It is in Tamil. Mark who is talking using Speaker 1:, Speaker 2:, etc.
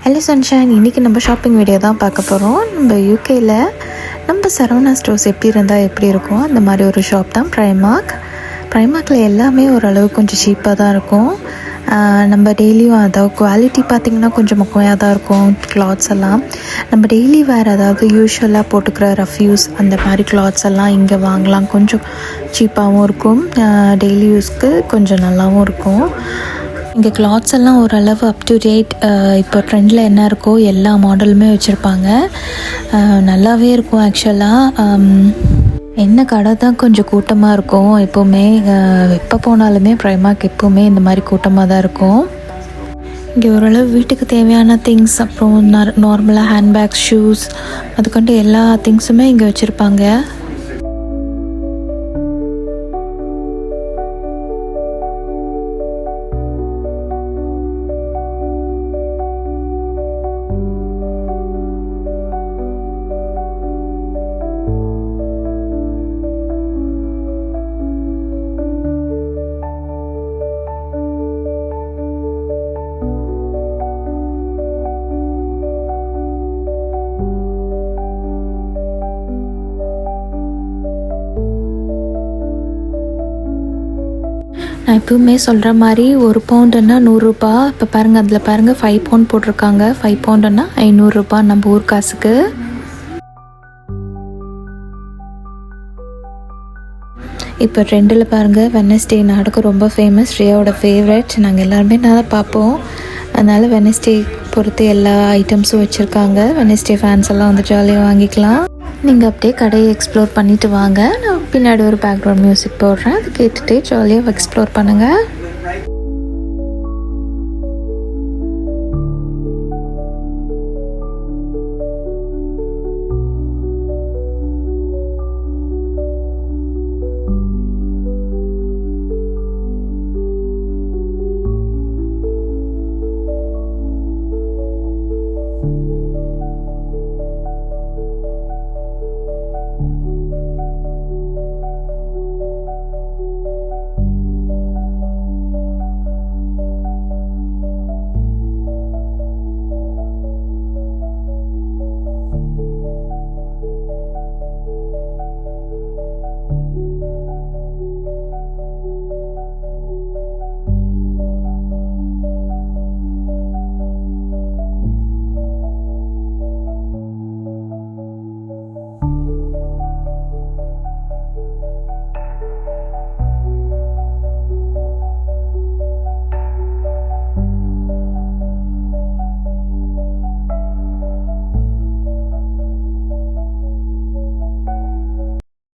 Speaker 1: ஹலோ சன்ஷைன், இன்றைக்கி நம்ம ஷாப்பிங் வீடியோ தான் பார்க்க போகிறோம். நம்ம யூகேயில் நம்ம சரவணா ஸ்டோர்ஸ் எப்படி இருந்தால் எப்படி இருக்கும் அந்த மாதிரி ஒரு ஷாப் தான் ப்ரைமார்க்கில் எல்லாமே ஓரளவு கொஞ்சம் சீப்பாக தான் இருக்கும். நம்ம டெய்லியும் அதாவது குவாலிட்டி பார்த்திங்கன்னா கொஞ்சம் மொக்கையாக தான் இருக்கும். கிளாத்ஸ் எல்லாம் நம்ம டெய்லி வேறு அதாவது யூஸ்வலாக போட்டுக்கிற ரஃப்யூஸ் அந்த மாதிரி கிளாத்ஸ் எல்லாம் இங்கே வாங்கலாம். கொஞ்சம் சீப்பாகவும் இருக்கும், டெய்லி யூஸ்க்கு கொஞ்சம் நல்லாவும் இருக்கும். இங்கே கிளாத்ஸ் எல்லாம் ஓரளவு அப் டு டேட், இப்போ ட்ரெண்டில் என்ன இருக்கோ எல்லா மாடலுமே வச்சுருப்பாங்க. நல்லாவே இருக்கும். ஆக்சுவலாக என்ன கடை தான் கொஞ்சம் கூட்டமாக இருக்கும். எப்போவுமே எப்போ போனாலுமே ப்ரைமார்க் எப்போவுமே இந்த மாதிரி கூட்டமாக தான் இருக்கும். இங்கே ஓரளவு வீட்டுக்கு தேவையான திங்ஸ், அப்புறம் நார்மலாக ஹேண்ட்பேக்ஸ், ஷூஸ், அதுக்கண்டு எல்லா திங்ஸுமே இங்கே வச்சுருப்பாங்க. நான் எப்பவுமே சொல்கிற மாதிரி 1 பவுண்டுன்னா 100 ரூபா. இப்போ பாருங்கள், அதில் பாருங்கள் 5 பவுண்ட் போட்டிருக்காங்க. 5 பவுண்டுன்னா 500 ரூபா நம்ம ஊர் காசுக்கு. இப்போ ட்ரெண்டில் பாருங்கள், வெட்னஸ்டே நாடகம் ரொம்ப ஃபேமஸ், ரியாவோட ஃபேவரட். நாங்கள் எல்லாருமே நல்லா பார்ப்போம். அதனால் வெட்னஸ்டே பொறுத்து எல்லா ஐட்டம்ஸும் வச்சுருக்காங்க. வெட்னஸ்டே ஃபேன்ஸ் எல்லாம் வந்து ஜாலியாக வாங்கிக்கலாம். நீங்கள் அப்படியே கடையை எக்ஸ்ப்ளோர் பண்ணிவிட்டு வாங்க. நான் பின்னாடி ஒரு பேக்ரவுண்ட் மியூசிக் போடுறேன், அது கேட்டுகிட்டே ஜாலியாக எக்ஸ்ப்ளோர் பண்ணுங்கள்.